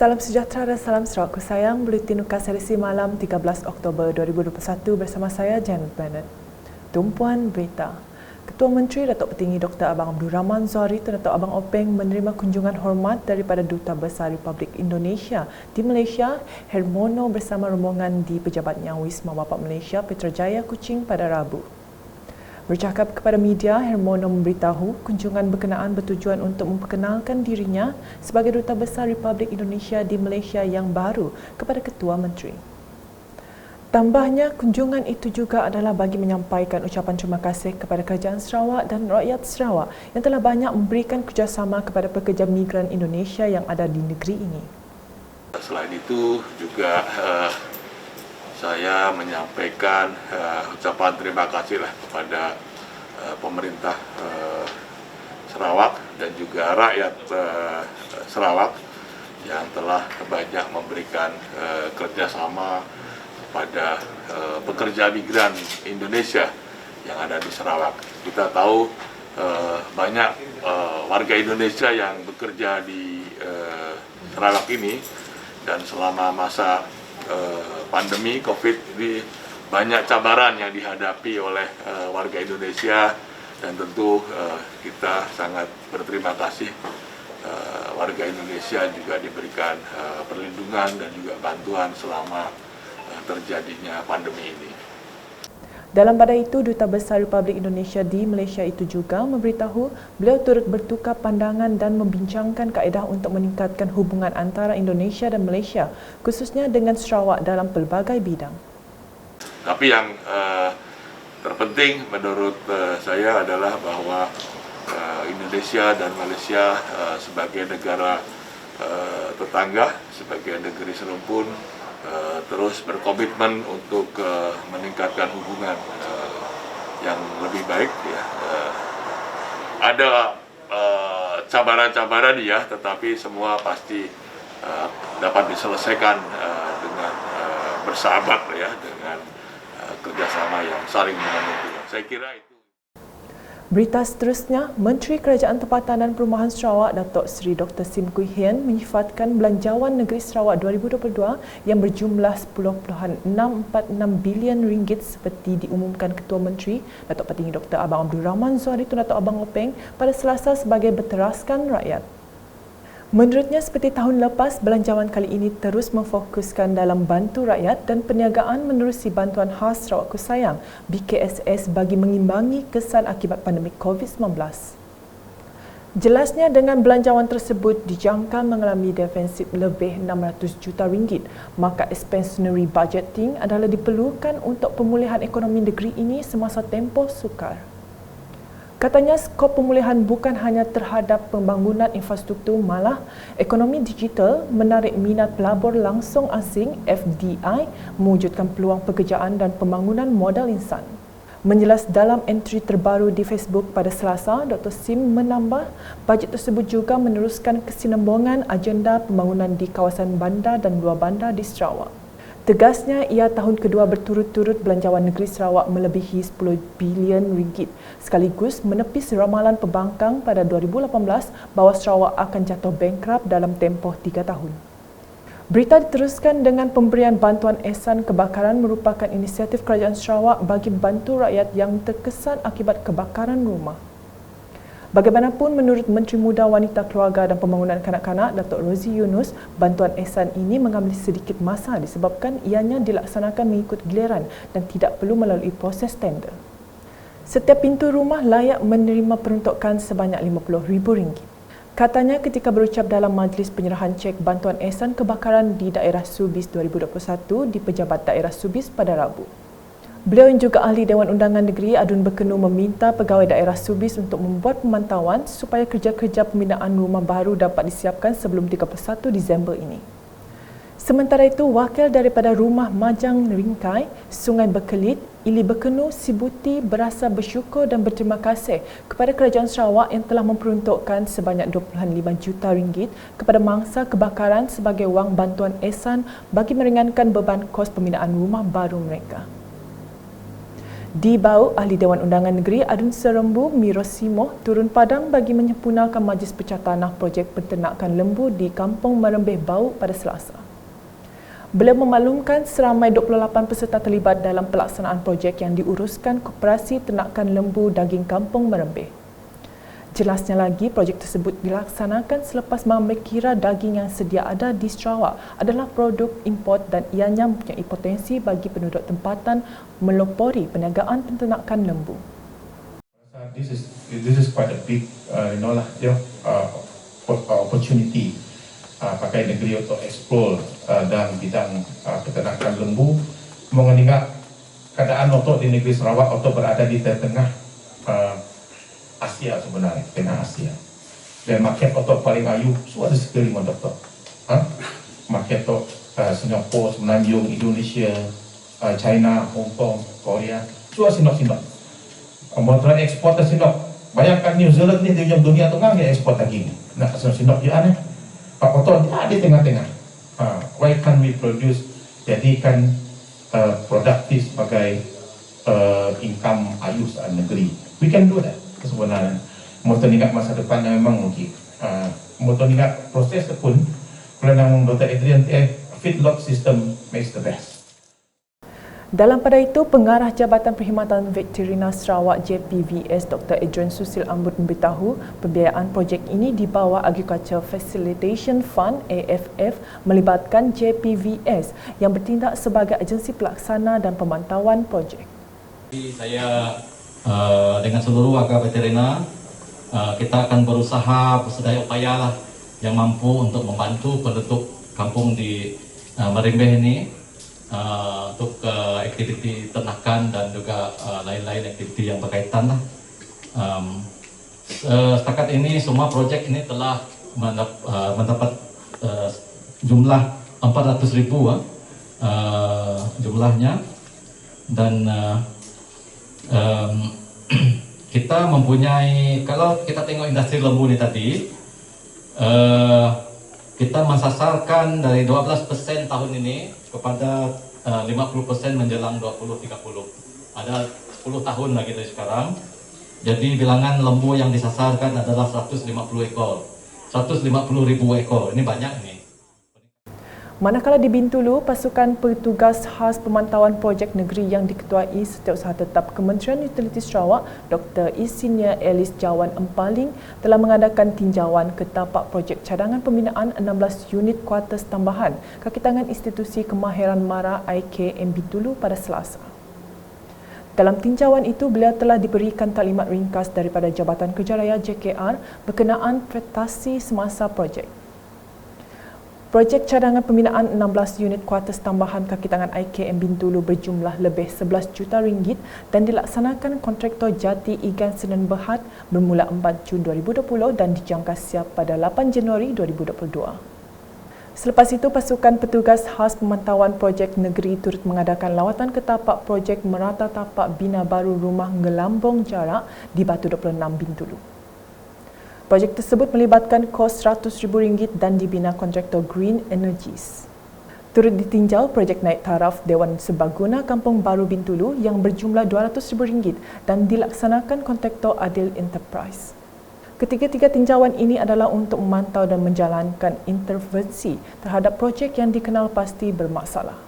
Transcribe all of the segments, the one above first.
Salam sejahtera dan salam Sarawak sayang. Buletin UKAS edisi malam 13 Oktober 2021 bersama saya Janet Bennett. Tumpuan berita. Ketua Menteri Datuk Petinggi Dr. Abang Abdul Rahman Zuhari dan Datuk Abang Openg menerima kunjungan hormat daripada Duta Besar Republik Indonesia di Malaysia, Hermono bersama rombongan di pejabatnya Wisma Wapak Malaysia Petrajaya Kuching pada Rabu. Bercakap kepada media, Hermono memberitahu kunjungan berkenaan bertujuan untuk memperkenalkan dirinya sebagai Duta Besar Republik Indonesia di Malaysia yang baru kepada Ketua Menteri. Tambahnya, kunjungan itu juga adalah bagi menyampaikan ucapan terima kasih kepada Kerajaan Sarawak dan rakyat Sarawak yang telah banyak memberikan kerjasama kepada pekerja migran Indonesia yang ada di negeri ini. Selain itu juga saya menyampaikan ucapan terima kasih kepada pemerintah Sarawak dan juga rakyat Sarawak yang telah banyak memberikan kerjasama pada pekerja migran Indonesia yang ada di Sarawak. Kita tahu banyak warga Indonesia yang bekerja di Sarawak ini, dan selama masa pandemi COVID ini banyak cabaran yang dihadapi oleh warga Indonesia, dan tentu kita sangat berterima kasih warga Indonesia juga diberikan perlindungan dan juga bantuan selama terjadinya pandemi ini. Dalam pada itu, Duta Besar Republik Indonesia di Malaysia itu juga memberitahu beliau turut bertukar pandangan dan membincangkan kaedah untuk meningkatkan hubungan antara Indonesia dan Malaysia, khususnya dengan Sarawak dalam pelbagai bidang. Tapi yang terpenting menurut saya adalah bahwa Indonesia dan Malaysia sebagai negara tetangga, sebagai negeri serumpun, terus berkomitmen untuk meningkatkan hubungan yang lebih baik. Ada cabaran-cabaran tetapi semua pasti dapat diselesaikan dengan bersahabat dengan kerjasama yang saling menguntungkan. Saya kira itu. Berita seterusnya, Menteri Kerajaan Tempatan dan Perumahan Sarawak Datuk Seri Dr. Sim Kui Hian menyifatkan belanjawan negeri Sarawak 2022 yang berjumlah 10.646 bilion ringgit seperti diumumkan Ketua Menteri Datuk Petinggi Dr. Abang Abdul Rahman Zuhari dan Datuk Abang Openg pada Selasa sebagai berteraskan rakyat. Menurutnya, seperti tahun lepas, belanjawan kali ini terus memfokuskan dalam bantu rakyat dan perniagaan menerusi bantuan khas Sarawak Sayang BKSS bagi mengimbangi kesan akibat pandemik COVID-19. Jelasnya, dengan belanjawan tersebut dijangka mengalami defensif lebih 600 juta ringgit, maka expansionary budgeting adalah diperlukan untuk pemulihan ekonomi negeri ini semasa tempoh sukar. Katanya, skop pemulihan bukan hanya terhadap pembangunan infrastruktur, malah ekonomi digital menarik minat pelabur langsung asing FDI, mewujudkan peluang pekerjaan dan pembangunan modal insan. Menjelas dalam entry terbaru di Facebook pada Selasa, Dr. Sim menambah bajet tersebut juga meneruskan kesinambungan agenda pembangunan di kawasan bandar dan luar bandar di Sarawak. Tegasnya, ia tahun kedua berturut-turut belanjawan negeri Sarawak melebihi 10 bilion ringgit, sekaligus menepis ramalan pembangkang pada 2018 bahawa Sarawak akan jatuh bankrupt dalam tempoh 3 tahun. Berita diteruskan dengan pemberian bantuan ehsan kebakaran merupakan inisiatif Kerajaan Sarawak bagi membantu rakyat yang terkesan akibat kebakaran rumah. Bagaimanapun, menurut Menteri Muda, Wanita, Keluarga dan Pembangunan Kanak-kanak Datuk Rozi Yunus, bantuan ehsan ini mengambil sedikit masa disebabkan ianya dilaksanakan mengikut giliran dan tidak perlu melalui proses tender. Setiap pintu rumah layak menerima peruntukan sebanyak RM50,000. Katanya ketika berucap dalam majlis penyerahan cek bantuan ehsan kebakaran di daerah Subis 2021 di Pejabat Daerah Subis pada Rabu. Beliau yang juga ahli Dewan Undangan Negeri Adun Bekenu meminta pegawai daerah Subis untuk membuat pemantauan supaya kerja-kerja pembinaan rumah baru dapat disiapkan sebelum 31 Disember ini. Sementara itu, wakil daripada Rumah Majang Ringkai, Sungai Berkelit, Ili Bekenu Sibuti berasa bersyukur dan berterima kasih kepada Kerajaan Sarawak yang telah memperuntukkan sebanyak 25 juta ringgit kepada mangsa kebakaran sebagai wang bantuan ehsan bagi meringankan beban kos pembinaan rumah baru mereka. Di Bau, Ahli Dewan Undangan Negeri Adun Serembu Mirosimo turun padang bagi menyempurnakan majlis pecah tanah projek penternakan lembu di Kampung Merembeh Bau pada Selasa. Beliau memaklumkan seramai 28 peserta terlibat dalam pelaksanaan projek yang diuruskan Koperasi Ternakan Lembu Daging Kampung Merembeh. Jelasnya lagi, projek tersebut dilaksanakan selepas mengira daging yang sedia ada di Sarawak adalah produk import dan ianya mempunyai potensi bagi penduduk tempatan melopori perniagaan penternakan lembu. This is quite a big opportunity pakai negeri untuk explore dalam bidang peternakan lembu. Mengingat keadaan otot di negeri Sarawak otot berada di tengah Asia sebenarnya, tengah Asia. Dan market otot paling ayu suara sekali doktor. Market otot Singapura, Semenanjung, Indonesia, China, Hong Kong, Korea, suara sinok-sinok. Motoran ekspor tersinok. Bayangkan New Zealand ni di dunia tengah dia ekspor daging. Nak sinok dia aneh. Pak otot dia di tengah-tengah. Why can't we produce jadikan produktif sebagai income ayu saat negeri? We can do that. Sebenarnya motor ingat masa depan yang memang mungkin motor ingat proses pun kalau nama Dr. Adrian feedlot system makes the best. Dalam pada itu, Pengarah Jabatan Perkhidmatan Veterina Sarawak JPVS Dr. Adrian Susil Ambut memberitahu pembiayaan projek ini di bawah Agriculture Facilitation Fund AFF melibatkan JPVS yang bertindak sebagai agensi pelaksana dan pemantauan projek. Saya dengan seluruh warga veterina, kita akan berusaha bersedaya upaya lah yang mampu untuk membantu penduduk kampung di Merembeh ini untuk aktiviti ternakan dan juga lain-lain aktiviti yang berkaitan lah. Setakat ini semua projek ini telah mendapat jumlah 400,000 jumlahnya dan kita mempunyai, kalau kita tengok industri lembu ni tadi, kita mensasarkan dari 12% tahun ini kepada 50% menjelang 2030. Ada 10 tahun lagi dari sekarang. Jadi bilangan lembu yang disasarkan adalah 150 ekor. 150,000 ekor. Ini banyak ini. Manakala di Bintulu, pasukan petugas khas pemantauan projek negeri yang diketuai Setiausaha Tetap Kementerian Utiliti Sarawak, Dr. Isinia Elis Jawan Empaling telah mengadakan tinjauan ke tapak projek cadangan pembinaan 16 unit kuartus tambahan kaki tangan Institusi Kemahiran Mara IKM Bintulu pada Selasa. Dalam tinjauan itu, beliau telah diberikan taklimat ringkas daripada Jabatan Kerja Raya JKR berkenaan prestasi semasa projek. Projek cadangan pembinaan 16 unit kuartus tambahan kaki tangan IKM Bintulu berjumlah lebih 11 juta ringgit dan dilaksanakan kontraktor Jati Igan Senen Berhad bermula 4 Jun 2020 dan dijangka siap pada 8 Januari 2022. Selepas itu, pasukan petugas khas pemantauan projek negeri turut mengadakan lawatan ke tapak projek merata tapak bina baru rumah Ngelambong Jarak di Batu 26 Bintulu. Projek tersebut melibatkan kos RM100,000 dan dibina kontraktor Green Energies. Turut ditinjau projek naik taraf Dewan Serbaguna Kampung Baru Bintulu yang berjumlah RM200,000 dan dilaksanakan kontraktor Adil Enterprise. Ketiga-tiga tinjauan ini adalah untuk memantau dan menjalankan intervensi terhadap projek yang dikenal pasti bermasalah.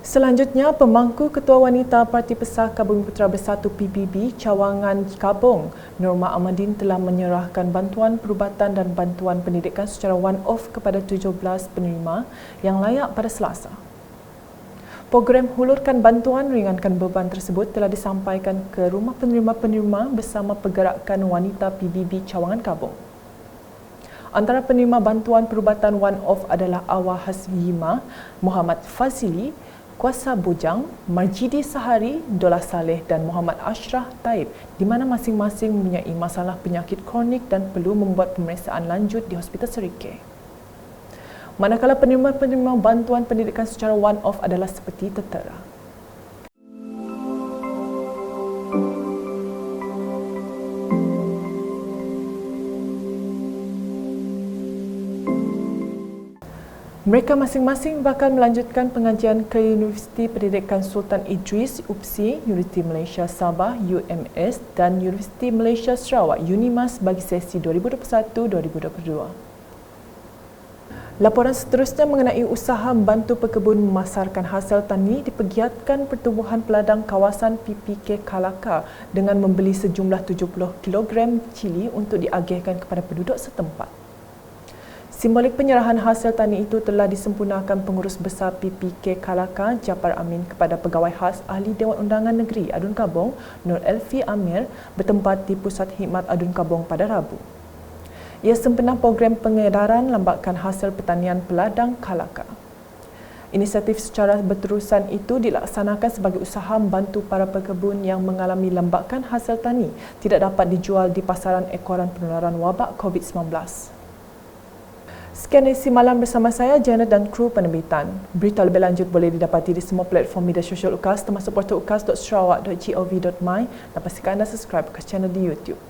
Selanjutnya, Pemangku Ketua Wanita Parti Pesaka Bumiputera Bersatu PBB Cawangan Kabong, Norma Ahmadin telah menyerahkan bantuan perubatan dan bantuan pendidikan secara one-off kepada 17 penerima yang layak pada Selasa. Program hulurkan bantuan ringankan beban tersebut telah disampaikan ke rumah penerima-penerima bersama Pergerakan Wanita PBB Cawangan Kabong. Antara penerima bantuan perubatan one-off adalah Awah Hasbihima, Muhammad Fazili, Kuasa Bujang, Marjidi Sahari, Dola Saleh dan Muhammad Ashraf Taib, di mana masing-masing mempunyai masalah penyakit kronik dan perlu membuat pemeriksaan lanjut di Hospital Serikeh. Manakala penerima-penerima bantuan pendidikan secara one-off adalah seperti tertera. Mereka masing-masing bakal melanjutkan pengajian ke Universiti Pendidikan Sultan Idris, UPSI, Universiti Malaysia Sabah, UMS dan Universiti Malaysia Sarawak, UNIMAS bagi sesi 2021-2022. Laporan seterusnya mengenai usaha membantu pekebun memasarkan hasil tani dipegiatkan Pertubuhan Peladang Kawasan PPK Kalaka dengan membeli sejumlah 70 kg cili untuk diagihkan kepada penduduk setempat. Simbolik penyerahan hasil tani itu telah disempurnakan Pengurus Besar PPK Kalaka, Japar Amin kepada Pegawai Khas Ahli Dewan Undangan Negeri Adun Kabong, Nur Elfi Amir bertempat di Pusat Khidmat Adun Kabong pada Rabu. Ia sempena program pengedaran lambakan hasil pertanian Peladang Kalaka. Inisiatif secara berterusan itu dilaksanakan sebagai usaha membantu para pekebun yang mengalami lambakan hasil tani tidak dapat dijual di pasaran ekoran penularan wabak COVID-19. Sekian edisi malam bersama saya, Janet dan kru penerbitan. Berita lebih lanjut boleh didapati di semua platform media sosial UKAS termasuk portal ukas.sarawak.gov.my dan pastikan anda subscribe ke channel di YouTube.